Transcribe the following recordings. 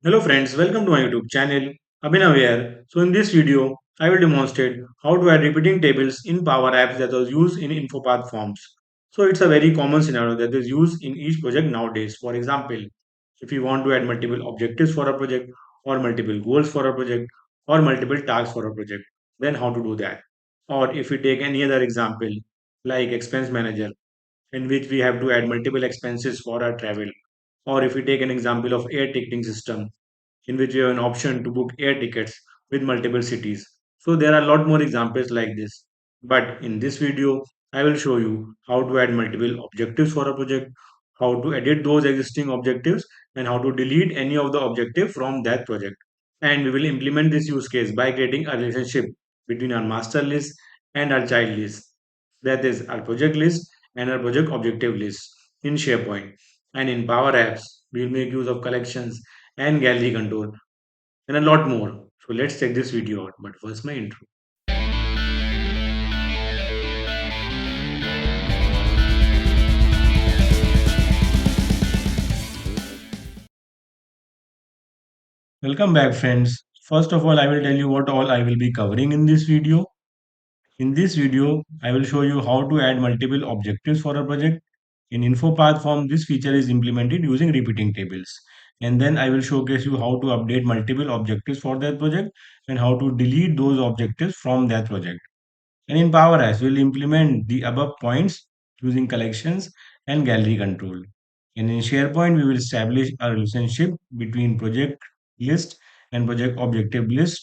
Hello friends, welcome to my YouTube channel. Abhinav here. So in this video, I will demonstrate how to add repeating tables in Power Apps that was used in InfoPath forms. So it's a very common scenario that is used in each project nowadays. For example, if you want to add multiple objectives for a project or multiple goals for a project or multiple tasks for a project, then how to do that? Or if we take any other example like expense manager in which we have to add multiple expenses for our travel, or if we take an example of air ticketing system in which you have an option to book air tickets with multiple cities. So there are a lot more examples like this. But in this video, I will show you how to add multiple objectives for a project, how to edit those existing objectives, and how to delete any of the objective from that project. And we will implement this use case by creating a relationship between our master list and our child list. That is our project list and our project objective list in SharePoint. And in Power Apps, we will make use of collections and gallery control and a lot more. So let's check this video out. But first, my intro. Welcome back, friends. First of all, I will tell you what all I will be covering in this video. In this video, I will show you how to add multiple objectives for a project. In InfoPath form, this feature is implemented using repeating tables. And then I will showcase you how to update multiple objectives for that project and how to delete those objectives from that project. And in PowerApps, we'll implement the above points using collections and gallery control. And in SharePoint, we will establish a relationship between project list and project objective list,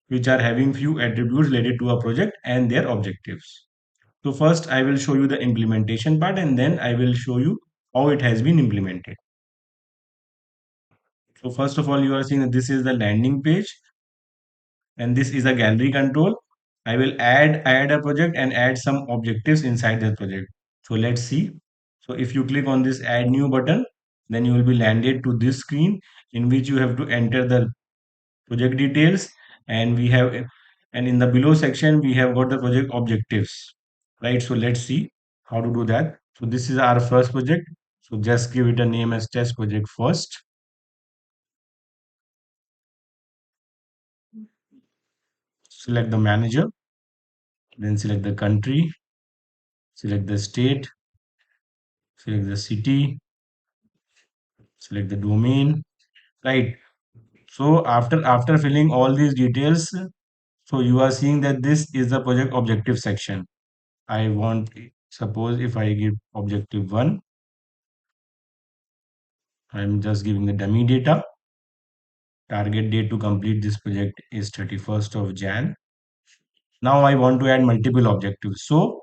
which are having few attributes related to a project and their objectives. So first, I will show you the implementation part, and then I will show you how it has been implemented. So first of all, you are seeing that this is the landing page and this is a gallery control. I will add a project and add some objectives inside that project. So let's see. So if you click on this add new button, then you will be landed to this screen in which you have to enter the project details, and we have, and in the below section we have got the project objectives, right? So let's see how to do that. So this is our first project. So just give it a name as test project first. Select the manager, then select the country, select the state, select the city, select the domain, right? So after filling all these details, so you are seeing that this is the project objective section. I want, suppose if I give objective 1, I'm just giving the dummy data. Target date to complete this project is 31st of Jan. Now I want to add multiple objectives. So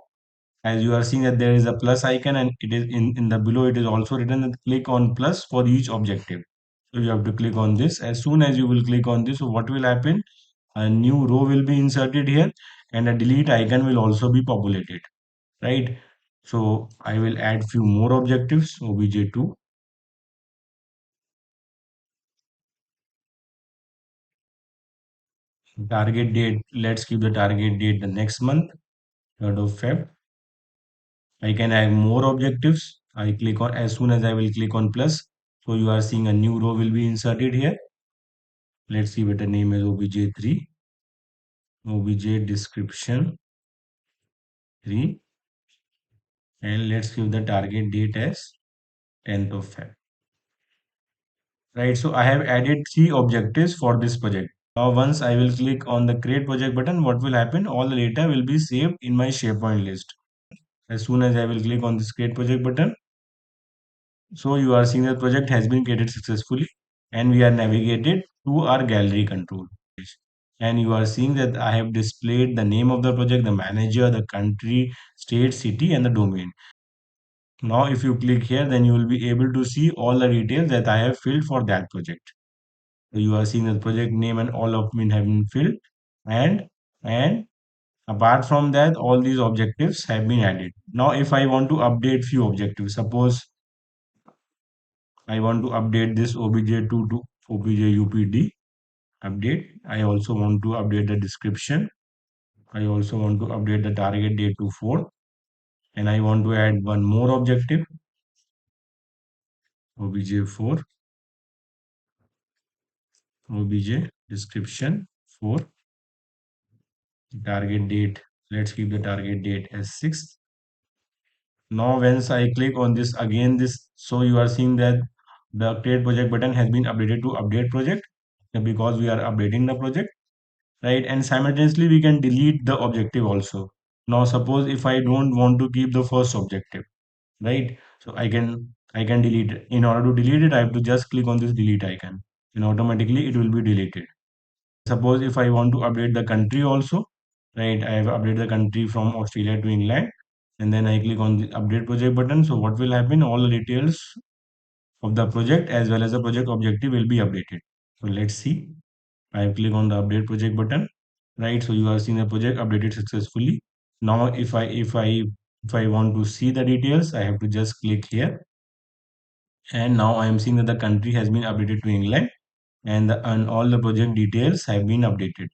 as you are seeing that there is a plus icon, and it is in the below it is also written that click on plus for each objective. So you have to click on this. As soon as you will click on this, so what will happen? A new row will be inserted here and a delete icon will also be populated, right? So I will add few more objectives, obj2. Target date, let's keep the target date the next month, 3rd of Feb. I can add more objectives. I click on, as soon as I will click on plus, so you are seeing a new row will be inserted here. Let's see what the name is, obj3, obj description 3, and let's give the target date as 10th of Feb. Right, so I have added 3 objectives for this project. Now once I will click on the create project button, what will happen? All the data will be saved in my SharePoint list. As soon as I will click on this create project button, so you are seeing the project has been created successfully and we are navigated to our gallery control. And you are seeing that I have displayed the name of the project, the manager, the country, state, city, and the domain. Now if you click here, then you will be able to see all the details that I have filled for that project. So you are seeing the project name and all of them have been filled, and and apart from that, all these objectives have been added. Now if I want to update few objectives, suppose I want to update this obj2 to objupd update. I also want to update the description. I also want to update the target date to 4, and I want to add one more objective, obj4. obj description for target date. Let's keep the target date as 6th. Now once I click on this again, this, so you are seeing that the create project button has been updated to update project, because we are updating the project, right? And simultaneously we can delete the objective also. Now suppose if I don't want to keep the first objective, right? So I can delete it. In order to delete it, I have to just click on this delete icon, and automatically it will be deleted. Suppose if I want to update the country also, right? I have updated the country from Australia to England, and then I click on the update project button. So what will happen? All the details of the project as well as the project objective will be updated. So let's see. I click on the update project button, right? So you are seeing the project updated successfully. Now if I want to see the details, I have to just click here, and now I am seeing that the country has been updated to England, and all the project details have been updated.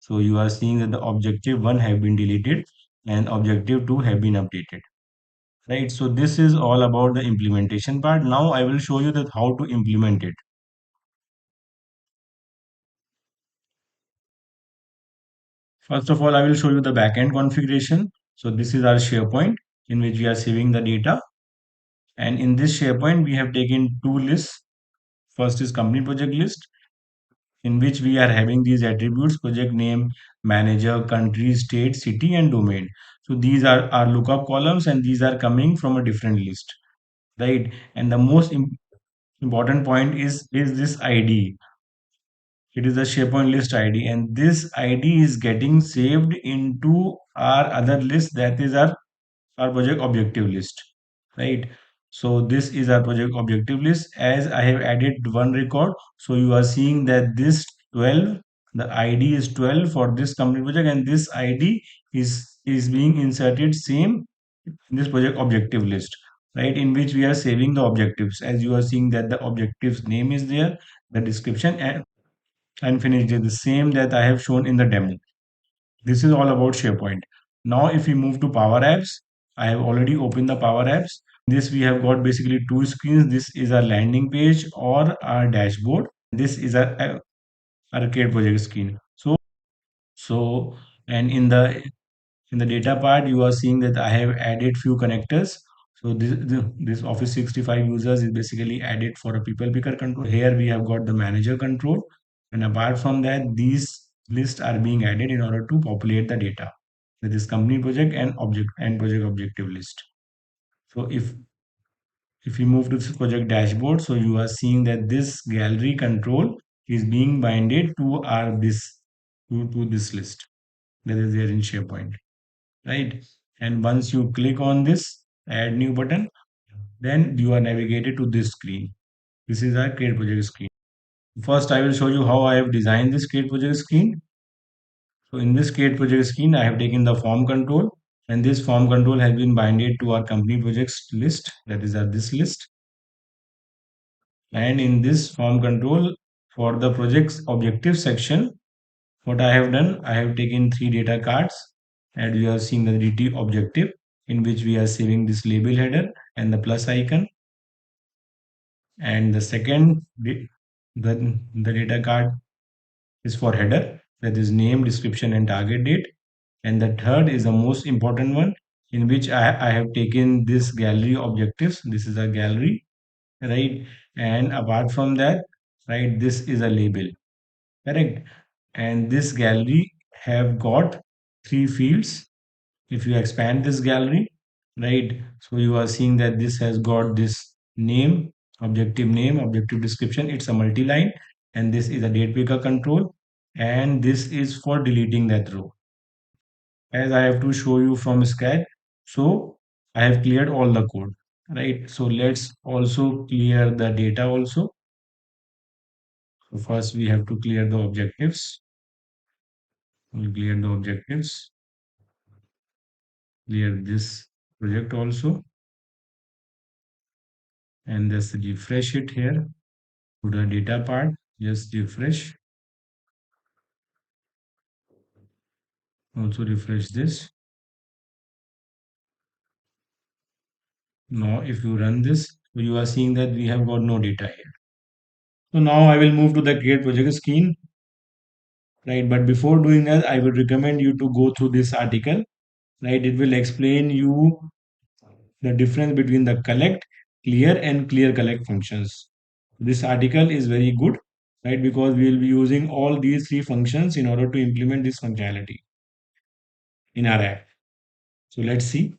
So you are seeing that the objective 1 have been deleted and objective 2 have been updated, right? So this is all about the implementation part. Now I will show you that how to implement it. First of all, I will show you the backend configuration. So this is our SharePoint in which we are saving the data. And in this SharePoint, we have taken two lists. First is company project list, in which we are having these attributes: project name, manager, country, state, city, and domain. So these are our lookup columns, and these are coming from a different list, right? And the most important point is this ID. It is the SharePoint list ID, and this ID is getting saved into our other list, that is our project objective list, right? So this is our project objective list. As I have added one record, so you are seeing that this 12, the ID is 12 for this company project, and this ID is being inserted same in this project objective list, right? In which we are saving the objectives. As you are seeing that the objectives name is there, the description, and finish is the same that I have shown in the demo. This is all about SharePoint. Now, if we move to Power Apps, I have already opened the Power Apps. This we have got basically two screens. This is our landing page or our dashboard. This is our arcade project screen. So, and in the data part, you are seeing that I have added few connectors. So this Office 65 users is basically added for a people picker control. Here we have got the manager control. And apart from that, these lists are being added in order to populate the data. That is company project and project objective list. So if you move to this project dashboard, so you are seeing that this gallery control is being binded to our to this list that is there in SharePoint, right? And once you click on this add new button, then you are navigated to this screen. This is our create project screen. First, I will show you how I have designed this create project screen. So in this create project screen, I have taken the form control, and this form control has been binded to our company projects list, that is this list. And in this form control for the projects objective section, what I have done, I have taken three data cards, and we are seeing the DT objective, in which we are saving this label header and the plus icon. And the second, the data card is for header, that is name, description, and target date. And the third is the most important one, in which I have taken this gallery objectives. This is a gallery, right? And apart from that, right, this is a label, correct? And this gallery have got three fields. If you expand this gallery, right, so you are seeing that this has got this name, objective description, it's a multi-line, and this is a date picker control, and this is for deleting that row, as I have to show you from scratch. So I have cleared all the code, right? So let's also clear the data also. So first we have to clear the objectives. We'll clear the objectives, clear this project also, and just refresh it here to the data part. Just refresh. Also refresh this. Now if you run this, you are seeing that we have got no data here. So now I will move to the create project screen, right? But before doing that, I would recommend you to go through this article, right? It will explain you the difference between the collect, clear, and clear collect functions. This article is very good, right? Because we will be using all these three functions in order to implement this functionality in our app. So let's see.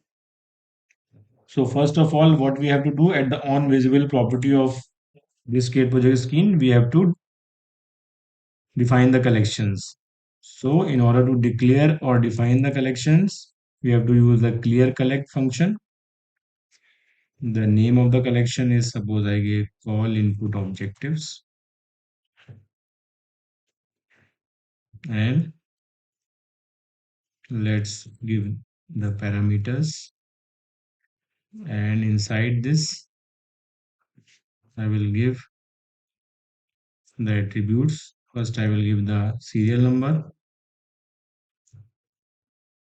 So first of all, what we have to do at the on visible property of this create project screen, we have to define the collections. So in order to declare or define the collections, we have to use the clear collect function. The name of the collection is, suppose I give call input objectives, and let's give the parameters, and inside this I will give the attributes. First I will give the serial number.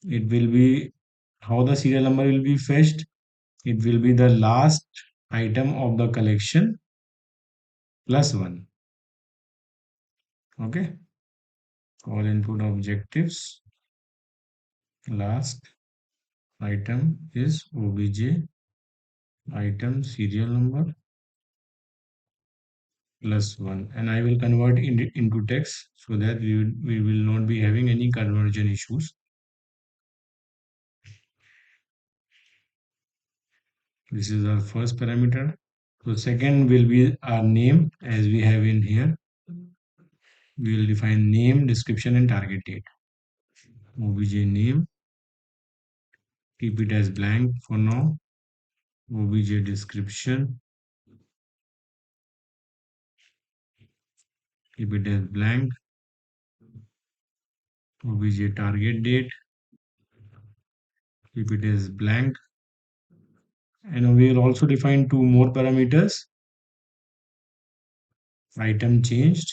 It will be how the serial number will be fetched. It will be the last item of the collection plus one. Okay, call input objectives, last item is obj item serial number plus 1, and I will convert into text so that we will not be having any conversion issues. This is our first parameter. So second will be our name, as we have in here. We will define name, description, and target date. Obj name, keep it as blank for now. Obj description, keep it as blank. Obj target date, keep it as blank. And we will also define two more parameters. Item changed,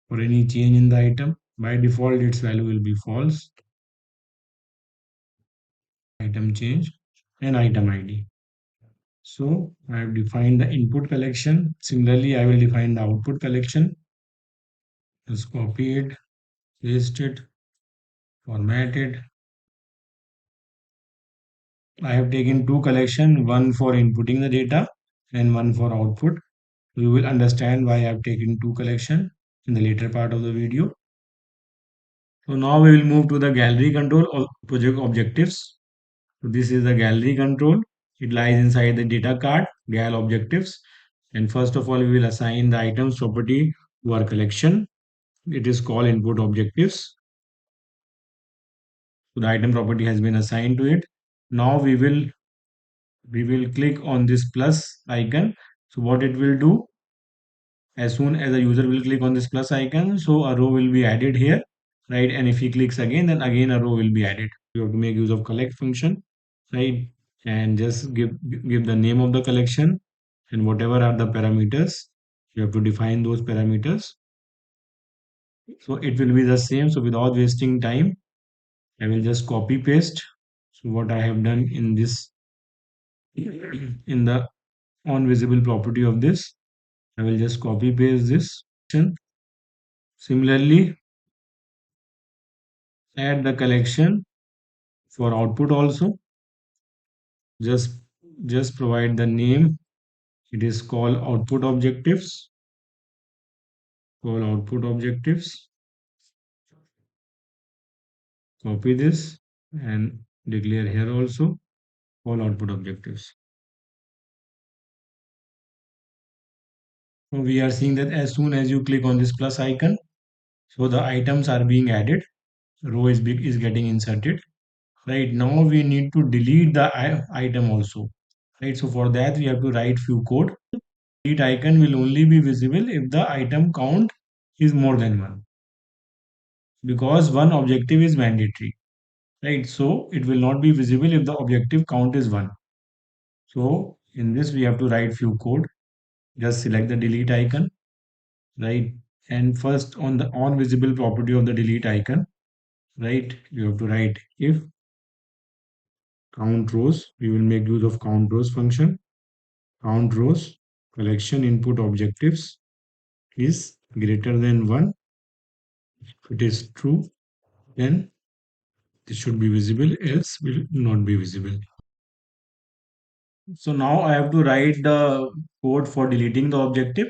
for any change in the item. By default, its value will be false. Item change and item ID. So I have defined the input collection. Similarly, I will define the output collection. Just copy it, paste it, format it. I have taken two collections, one for inputting the data and one for output. You will understand why I have taken two collections in the later part of the video. So now we will move to the gallery control or project objectives. So this is the gallery control. It lies inside the data card, gal objectives. And first of all, we will assign the items property to our collection. It is called input objectives. So the item property has been assigned to it. Now we will click on this plus icon. So what it will do, as soon as the user will click on this plus icon, so a row will be added here, right? And if he clicks again, then again a row will be added. You have to make use of collect function, right? And just give the name of the collection, and whatever are the parameters, you have to define those parameters. So it will be the same. So without wasting time, I will just copy paste. So what I have done in this, in the on visible property of this, I will just copy paste this. Similarly, add the collection for output also. Just provide the name. It is called output objectives. Call output objectives. Copy this and declare here also all output objectives. So we are seeing that as soon as you click on this plus icon, so the items are being added, row is getting inserted. Right now we need to delete the item also. Right, so for that we have to write few code. Delete icon will only be visible if the item count is more than one, because one objective is mandatory. Right, so it will not be visible if the objective count is one. So in this we have to write few code. Just select the delete icon, right? And first on the on visible property of the delete icon, right? You have to write if count rows. We will make use of count rows function. count rows collection input objectives is greater than 1. If it is true, then this should be visible, else will not be visible. So now I have to write the code for deleting the objective.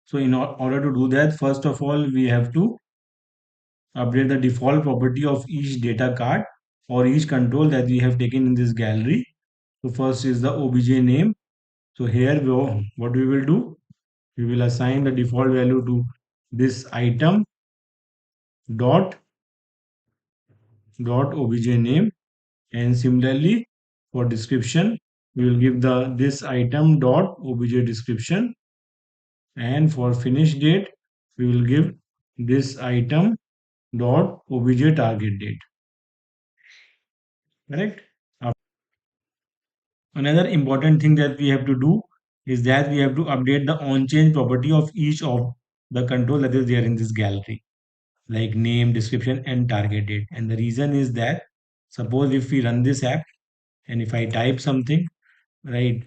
So in order to do that, first of all, we have to update the default property of each data card or each control that we have taken in this gallery. So first is the obj name. So here what we will do, we will assign the default value to this item dot obj name, and similarly for description we will give the this item dot obj description, and for finish date we will give this item dot obj target date. Correct. Another important thing that we have to do is that we have to update the on change property of each of the control that is there in this gallery, like name, description, and target date. And the reason is that suppose if we run this app and if I type something, right,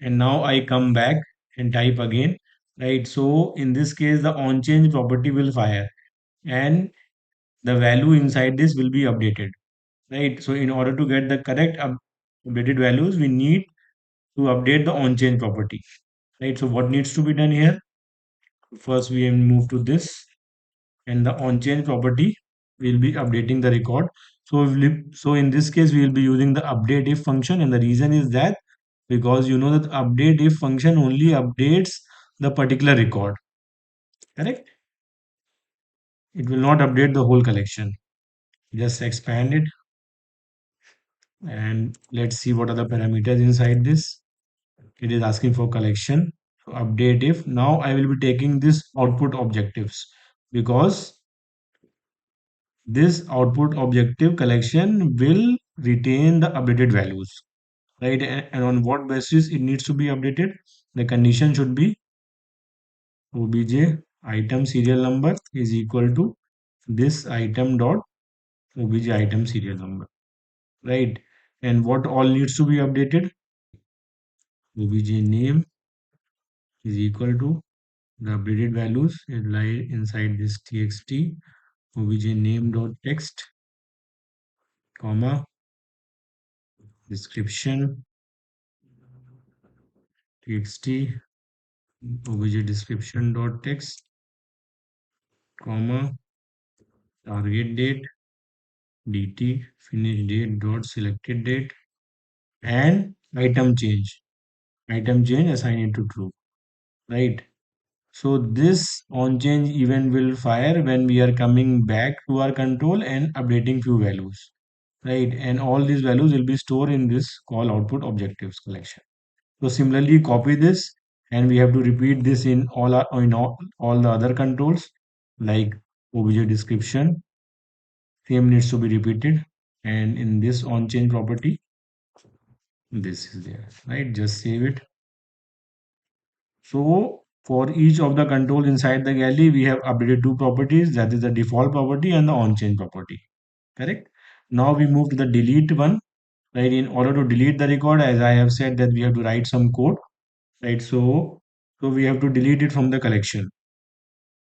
and now I come back and type again, right, so in this case the on change property will fire and the value inside this will be updated, right. So in order to get the correct updated values, we need to update the on change property, right. So what needs to be done here? First we move to this, and the on change property will be updating the record. So in this case we will be using the update if function, and the reason is that because you know that update if function only updates the particular record, correct. It will not update the whole collection. Just expand it and let's see what are the parameters inside this. It is asking for collection. So update if. Now I will be taking this output objectives because this output objective collection will retain the updated values, right. And on what basis it needs to be updated? The condition should be obj item serial number is equal to this item dot obj item serial number, right. And what all needs to be updated? Obj name is equal to the updated values lie inside this txt obj name dot text, comma, description txt obj description dot text, comma, target date dt finish date dot selected date, and item change assign it to true, right. So this on change event will fire when we are coming back to our control and updating few values, right. And all these values will be stored in this call output objectives collection. So similarly copy this, and we have to repeat this in all the other controls, like obj description same needs to be repeated, and in this on change property this is there, right. Just save it. So for each of the control inside the gallery we have updated two properties, that is the default property and the on change property, correct. Now we move to the delete one, right. In order to delete the record, as I have said that we have to write some code, right. So we have to delete it from the collection,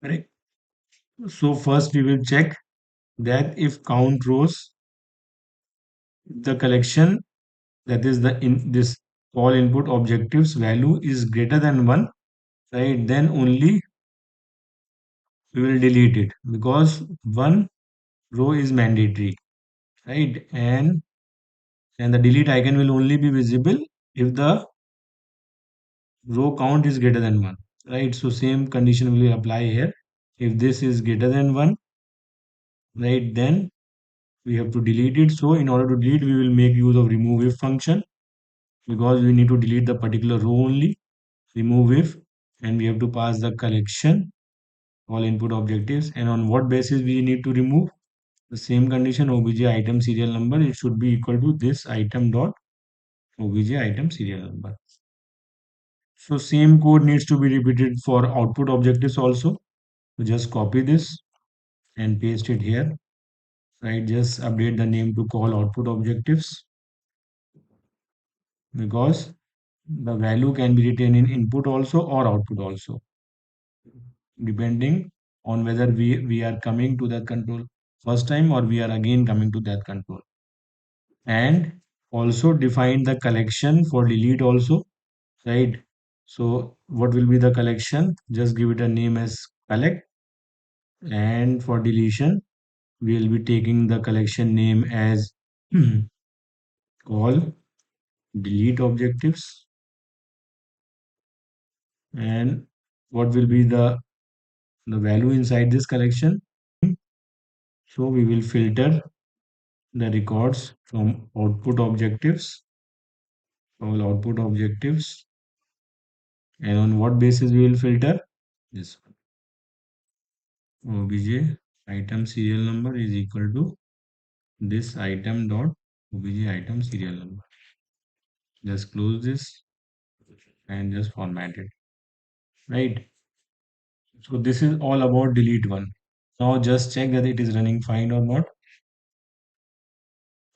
correct. So first we will check that if count rows the collection, that is the in this all input objectives value is greater than 1, right, then only we will delete it because one row is mandatory, right. And the delete icon will only be visible if the row count is greater than 1, right. So same condition will apply here. If this is greater than 1, right, then we have to delete it. So in order to delete we will make use of remove if function because we need to delete the particular row only. Remove if, and we have to pass the collection all input objectives, and on what basis we need to remove? The same condition obj item serial number, it should be equal to this item dot obj item serial number. So same code needs to be repeated for output objectives also. So just copy this and paste it here, right. Just update the name to call output objectives because The value can be written in input also or output also, depending on whether we are coming to that control first time or we are again coming to that control. And also define the collection for delete also, right? So what will be the collection? Just give it a name as collect. And for deletion, we will be taking the collection name as call delete objectives. And what will be the value inside this collection? So we will filter the records from output objectives, all output objectives. And on what basis we will filter? This obj item serial number is equal to this item dot obj item serial number. Just close this and just format it, right? So this is all about delete one. Now just check that it is running fine or not.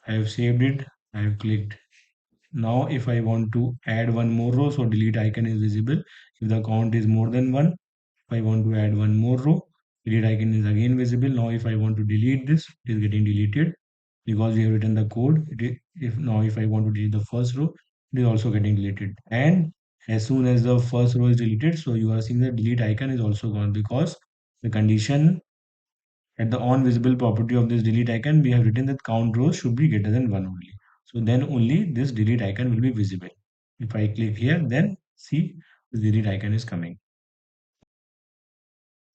I have saved it. I have clicked. Now if I want to add one more row, so delete icon is visible. If the count is more than one, if I want to add one more row, delete icon is again visible. Now if I want to delete this, it is getting deleted because we have written the code. If I want to delete the first row, it is also getting deleted. And as soon as the first row is deleted, so you are seeing the delete icon is also gone because the condition at the on visible property of this delete icon, we have written that count rows should be greater than one only. So then only this delete icon will be visible. If I click here, then see the delete icon is coming.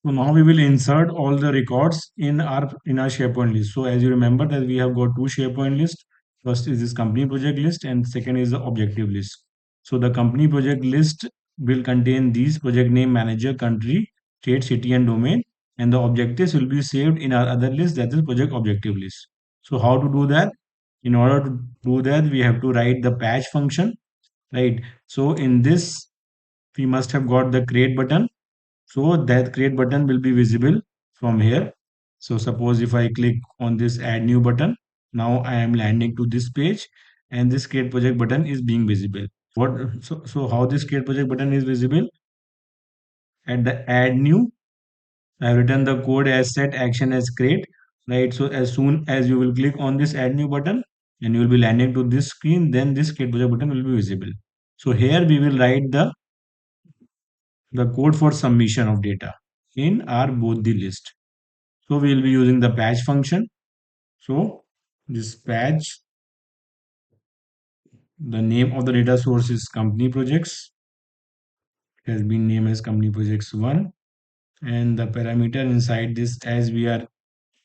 So now we will insert all the records in our SharePoint list. So as you remember that we have got two SharePoint lists. First is this company project list and second is the objective list. So the company project list will contain these project name, manager, country, state, city and domain, and the objectives will be saved in our other list, that is project objective list. So how to do that? In order to do that, we have to write the patch function, right? So in this, we must have got the create button, so that create button will be visible from here. So suppose if I click on this add new button, now I am landing to this page and this create project button is being visible. So how this create project button is visible? At the add new, I have written the code as set action as create, right? So as soon as you will click on this add new button and you will be landing to this screen, then this create project button will be visible. So here we will write the code for submission of data in our both the list. So we will be using the patch function. So this patch, the name of the data source is company projects. It has been named as company projects 1. And the parameter inside this, as we are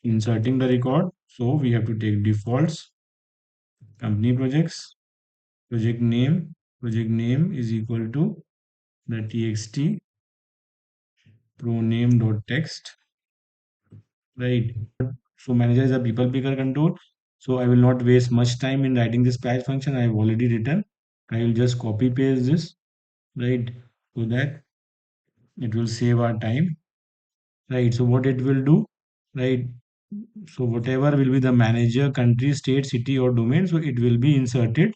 inserting the record, so we have to take defaults, company projects, project name is equal to the txt proname.text, right? So manager is a people picker control. So I will not waste much time in writing this patch function. I have already written. I will just copy paste this, right? So that it will save our time, right? So what it will do, right? So whatever will be the manager, country, state, city or domain, so it will be inserted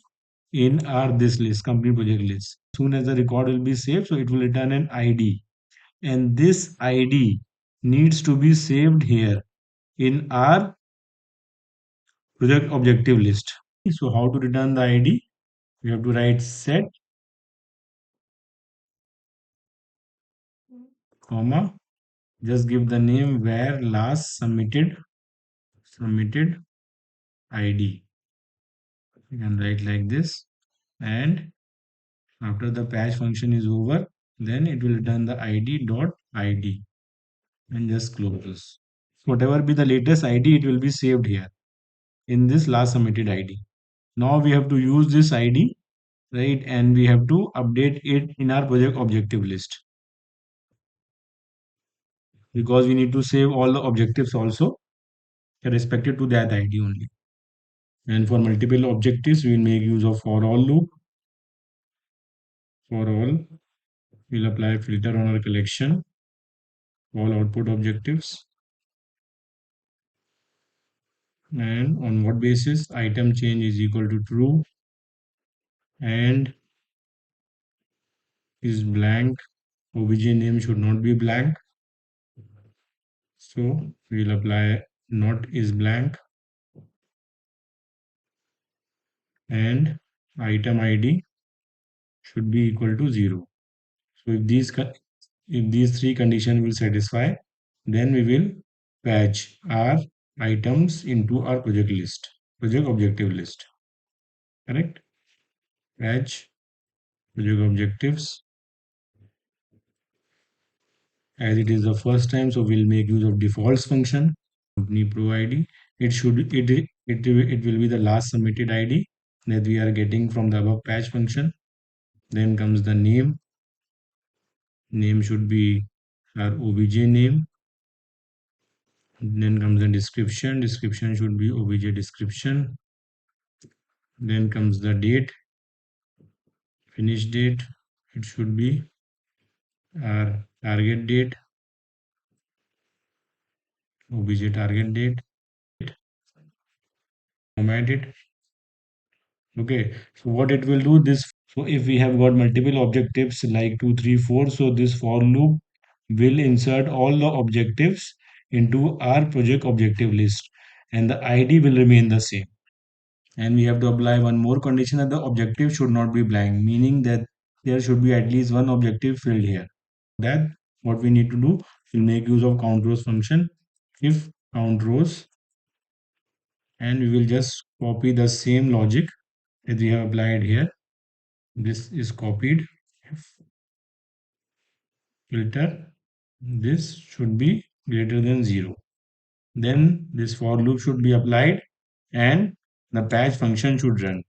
in our this list, company project list. Soon as the record will be saved, so it will return an ID. And this ID needs to be saved here in our project objective list. So how to return the ID? We have to write set, comma, just give the name where last submitted ID. You can write like this, and after the patch function is over, then it will return the ID dot ID and just close this. Whatever be the latest ID, it will be saved here in this last submitted ID. Now we have to use this ID, right? And we have to update it in our project objective list because we need to save all the objectives also respected to that ID only. And for multiple objectives, we will make use of for all loop. For all, we'll apply filter on our collection, all output objectives. And on what basis? Item change is equal to true. And is blank. Obj name should not be blank. So we'll apply not is blank and item ID should be equal to 0. So if these three conditions will satisfy, then we will patch our items into our project objective list. Correct? Patch project objectives. As it is the first time, so we'll make use of defaults function. Company pro ID. It will be the last submitted ID that we are getting from the above patch function. Then comes the name. Name should be our obj name. Then comes the description. Description should be obj description. Then comes the date. Finish date. It should be our target date. Obj target date. Format it. Okay. So what it will do this. So if we have got multiple objectives like 2, 3, 4, so this for loop will insert all the objectives into our project objective list and the ID will remain the same. And we have to apply one more condition that the objective should not be blank, meaning that there should be at least one objective filled here. That what we need to do, we'll make use of count rows function. If count rows, and we will just copy the same logic that we have applied here. This is copied. Filter, this should be greater than 0. Then this for loop should be applied and the patch function should run.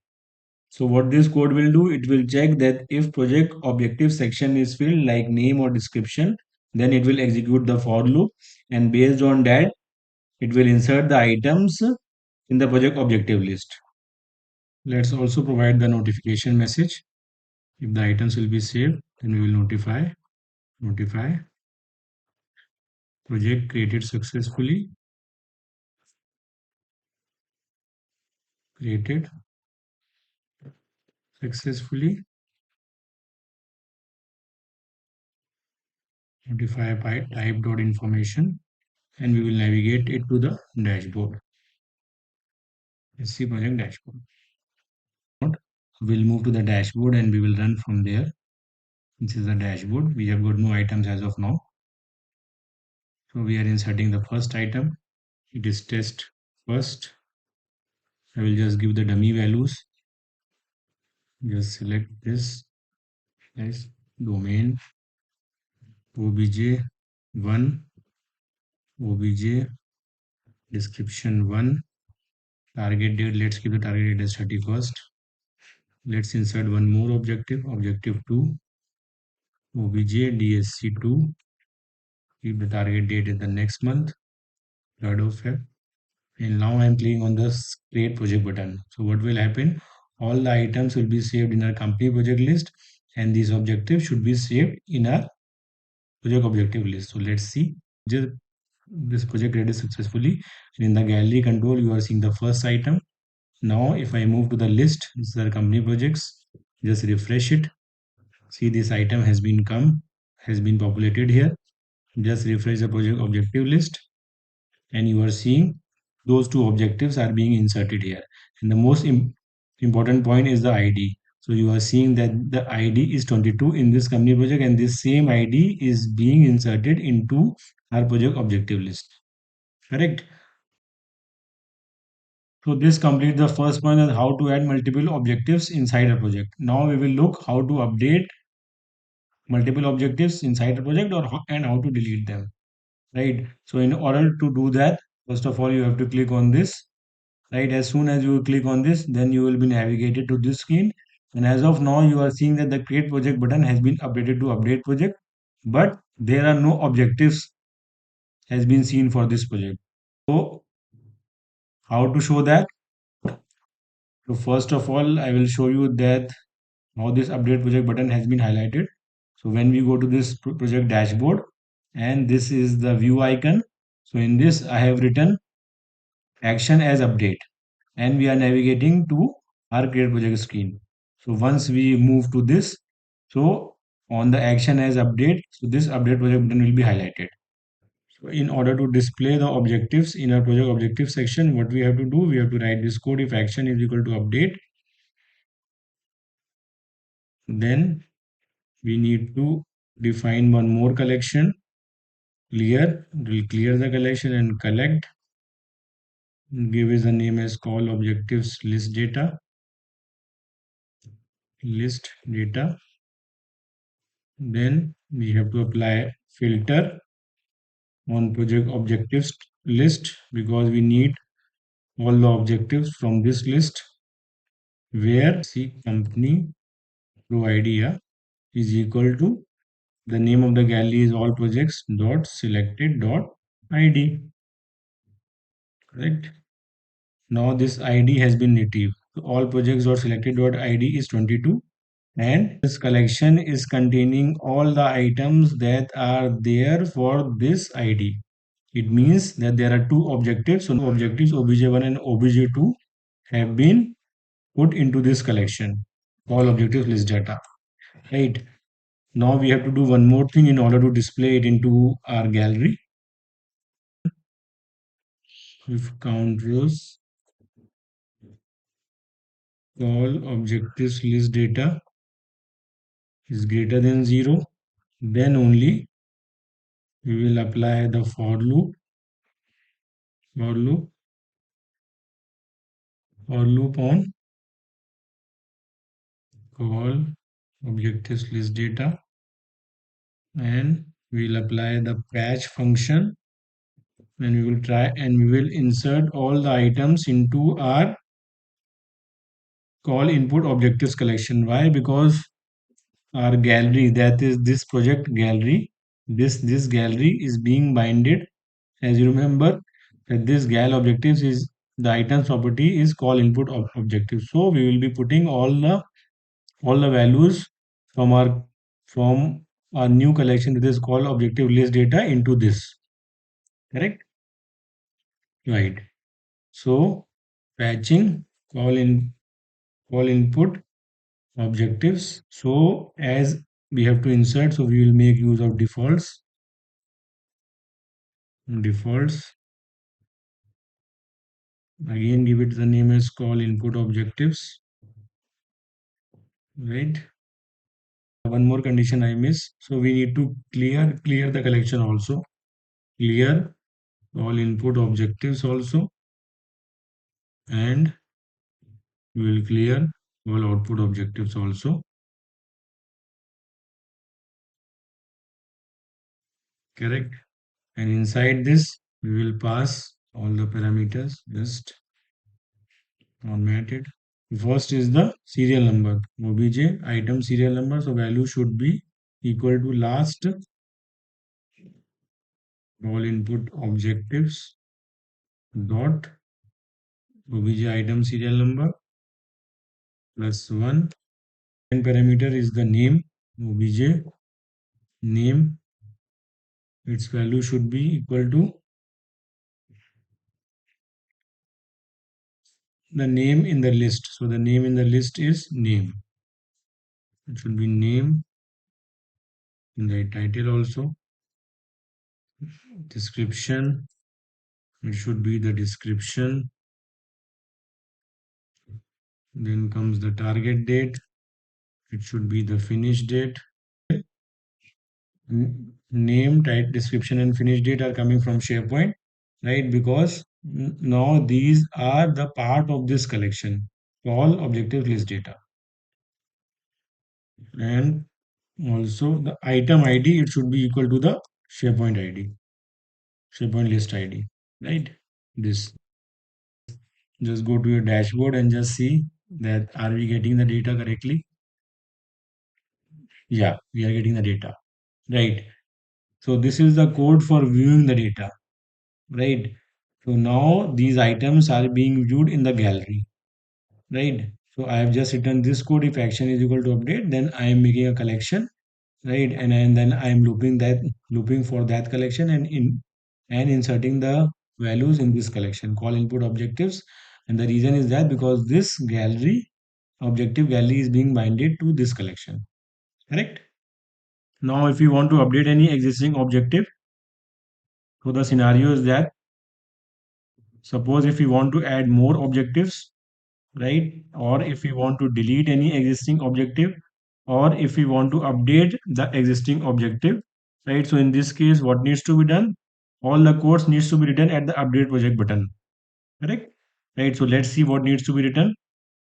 So what this code will do, it will check that if project objective section is filled like name or description, then it will execute the for loop, and based on that, it will insert the items in the project objective list. Let's also provide the notification message. If the items will be saved, then we will notify project created successfully, created successfully, notify by type dot information, and we will navigate it to the dashboard. Let's see project dashboard. We'll move to the dashboard and we will run from there. This is the dashboard. We have got no items as of now. So we are inserting the first item. It is test first. I will just give the dummy values. Just select this as domain obj1, obj description 1, target date. Let's keep the target date as 31st. Let's insert one more objective, objective 2, obj dsc2. Keep the target date in the next month, 3rd of Feb. And now I'm clicking on the create project button. So what will happen? All the items will be saved in our company project list, and these objectives should be saved in our project objective list. So let's see. Just this project created successfully. And in the gallery control, you are seeing the first item. Now, if I move to the list, this is our company projects. Just refresh it. See, this item has been populated here. Just refresh the project objective list, and you are seeing those two objectives are being inserted here. And the most important point is the ID. So you are seeing that the ID is 22 in this company project, and this same ID is being inserted into our project objective list. Correct? So this completes the first point on how to add multiple objectives inside a project. Now we will look how to update multiple objectives inside a project and how to delete them. Right? So in order to do that, first of all, you have to click on this. Right, as soon as you click on this, then you will be navigated to this screen, and as of now you are seeing that the create project button has been updated to update project, but there are no objectives has been seen for this project. So how to show that? So first of all, I will show you that how this update project button has been highlighted. So when we go to this project dashboard, and this is the view icon, so in this I have written action as update, and we are navigating to our create project screen. So once we move to this, so on the action as update. So this update project button will be highlighted. So in order to display the objectives in our project objective section, what we have to do, we have to write this code. If action is equal to update, then we need to define one more collection, clear. We'll clear the collection and collect. Give is the name as call objectives list data. List data. Then we have to apply filter on project objectives list because we need all the objectives from this list where see company pro idea is equal to the name of the gallery is all projects dot selected dot id, correct. Now this id has been native, so all projects dot selected dot id is 22, and this collection is containing all the items that are there for this id. It means that there are two objectives, so objectives obj1 and obj2 have been put into this collection, all objectives list data, right. Now we have to do one more thing in order to display it into our gallery. If count rows call objectives list data is greater than 0, then only we will apply the for loop on call objectives list data, and we will apply the patch function, and we will try and we will insert all the items into our call input objectives collection. Why? Because our gallery, that is this project gallery, this gallery is being binded, as you remember that this gal objectives is the items property is call input objective. So we will be putting all the values from our new collection that is called objective list data into this, correct, right. So patching call input objectives. So as we have to insert, so we will make use of defaults. Again, give it the name as call input objectives, right. One more condition I miss, so we need to clear the collection also. Clear all input objectives also, and we will clear all output objectives also, correct. And inside this we will pass all the parameters, just format it. First is the serial number, obj item serial number, so value should be equal to last all input objectives dot obj item serial number plus 1. And parameter is the name, obj name, its value should be equal to the name in the list. So the name in the list is name. It should be name in the title also. Description, it should be the description. Then comes the target date. It should be the finish date. Name, type, description, and finish date are coming from SharePoint, right? Because now these are the part of this collection, all objective list data. And also the item ID, it should be equal to the SharePoint ID, SharePoint list ID, right? This, just go to your dashboard and just see that are we getting the data correctly? Yeah, we are getting the data, right? So this is the code for viewing the data, right? So now these items are being viewed in the gallery, right? So I have just written this code. If action is equal to update, then I am making a collection, right? And then I am looping for that collection and inserting the values in this collection, call input objectives. And the reason is that because this gallery objective gallery is being binded to this collection, correct? Now, if you want to update any existing objective, so the scenario is that suppose if you want to add more objectives, right? Or if we want to delete any existing objective, or if we want to update the existing objective, right? So in this case, what needs to be done? All the codes needs to be written at the update project button, correct? Right. So let's see what needs to be written.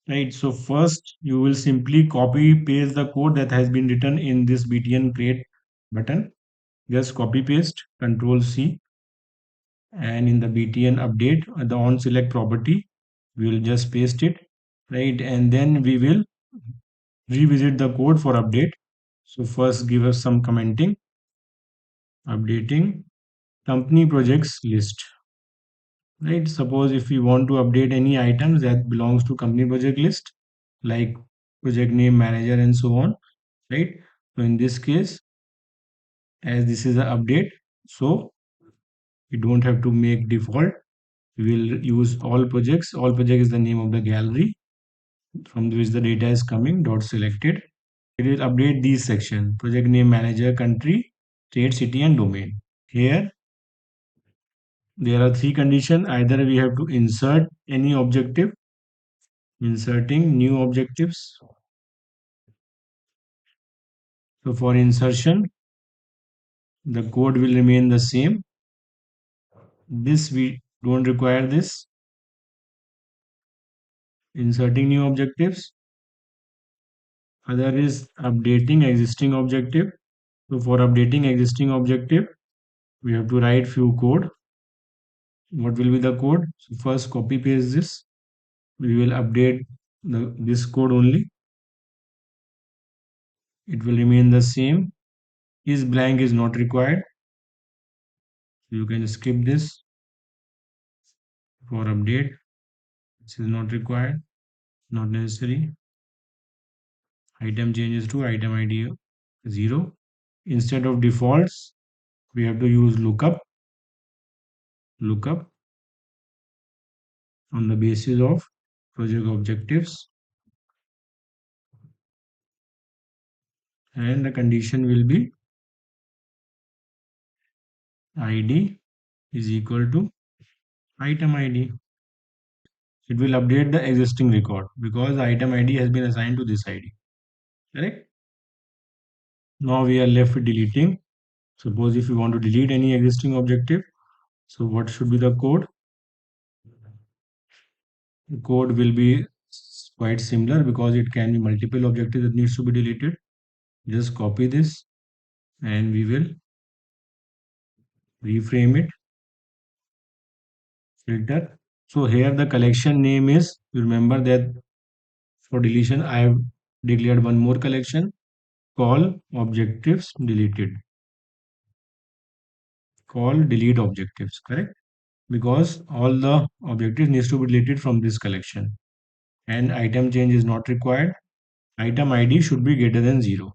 Right. So first you will simply copy paste the code that has been written in this btn create button. Just copy paste, Control C, and in the btn update, the on select property, we will just paste it, right? And then we will revisit the code for update. So first give us some commenting, updating company projects list, right? Suppose if we want to update any items that belongs to company project list, like project name, manager, and so on, right? So in this case, as this is an update, so we don't have to make default. We will use all projects. All project is the name of the gallery from which the data is coming, dot selected. It will update these section: project name, manager, country, state, city, and domain. Here there are three conditions. Either we have to insert any objective, inserting new objectives. So for insertion, the code will remain the same. This we don't require this. Inserting new objectives. Other is updating existing objective. So for updating existing objective, we have to write few code. What will be the code? So first copy paste this. We will update this code only. It will remain the same. Is blank is not required. You can skip this. For update, this is not required, not necessary. Item changes to item ID 0. Instead of defaults, we have to use lookup on the basis of project objectives, and the condition will be ID is equal to item ID. It will update the existing record because the item ID has been assigned to this ID. Correct? Now we are left with deleting. Suppose if you want to delete any existing objective, so what should be the code? The code will be quite similar because it can be multiple objectives that needs to be deleted. Just copy this and we will reframe it, filter. So here the collection name is, you remember that for deletion I have declared one more collection, call objectives deleted, call delete objectives, correct? Because all the objectives needs to be deleted from this collection, and item change is not required. Item ID should be greater than 0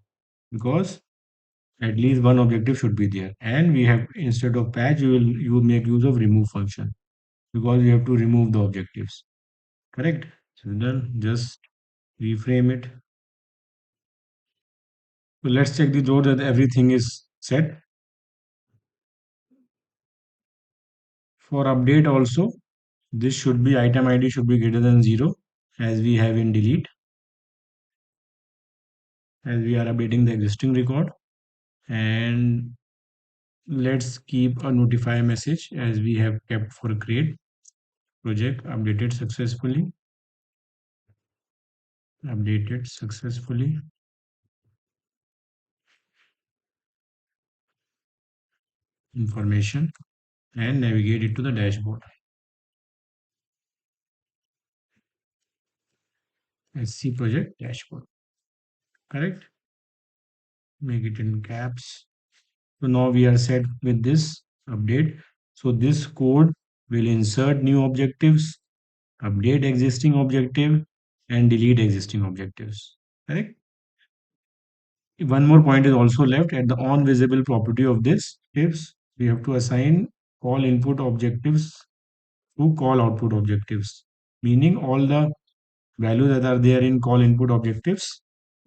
because at least one objective should be there, and we have, instead of patch, you will make use of remove function because you have to remove the objectives, correct? So then just reframe it. So let's check the door that everything is set. For update also, this should be, item ID should be greater than 0 as we have in delete, as we are updating the existing record. And let's keep a notify message as we have kept for create project updated successfully, updated successfully, information, and navigate it to the dashboard. SC project dashboard, correct? Make it in caps. So now we are set with this update. So this code will insert new objectives, update existing objective, and delete existing objectives, correct? One more point is also left at the on visible property of this tips. We have to assign call input objectives to call output objectives, meaning all the values that are there in call input objectives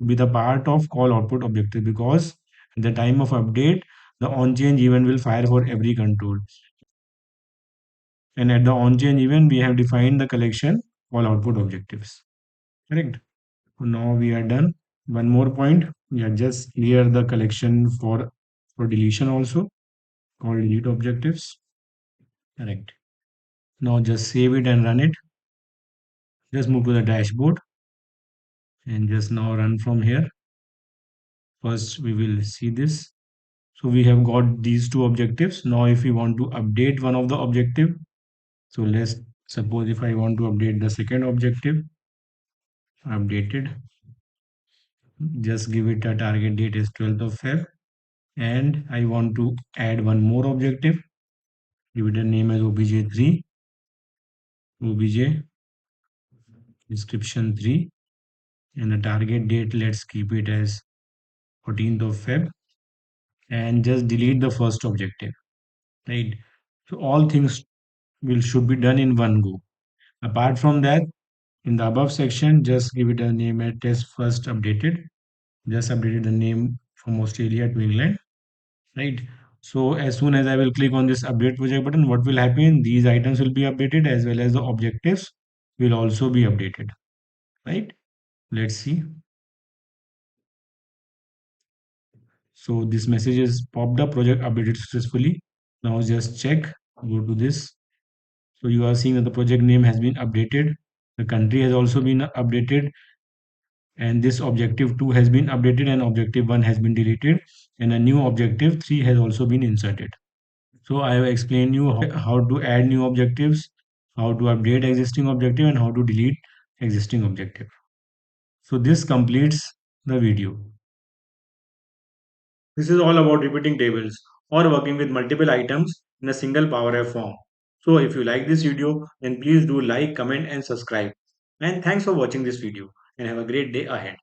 be the part of call output objective, because At the time of update, the on change event will fire for every control. And at the on change event, we have defined the collection all output objectives. Correct. So now we are done. One more point. We are just clear the collection for deletion also called delete objectives. Correct. Now just save it and run it. Just move to the dashboard and just now run from here. First, we will see this. So we have got these two objectives. Now, if we want to update one of the objective, so let's suppose if I want to update the second objective, updated, just give it a target date is 12th of Feb. And I want to add one more objective, give it a name as obj3, obj description 3, and the target date, let's keep it as 14th of Feb, and just delete the first objective, right? So all things will should be done in one go. Apart from that, in the above section, just give it a name as test first updated. Just updated the name from Australia to England, right? So as soon as I will click on this update project button, what will happen? These items will be updated as well as the objectives will also be updated, right? Let's see. So this message is popped up, project updated successfully. Now just check, go to this. So you are seeing that the project name has been updated. The country has also been updated, and this objective 2 has been updated and objective 1 has been deleted, and a new objective 3 has also been inserted. So I have explained you how to add new objectives, how to update existing objective, and how to delete existing objective. So this completes the video. This is all about repeating tables or working with multiple items in a single Power App form. So if you like this video, then please do like, comment and subscribe. And thanks for watching this video and have a great day ahead.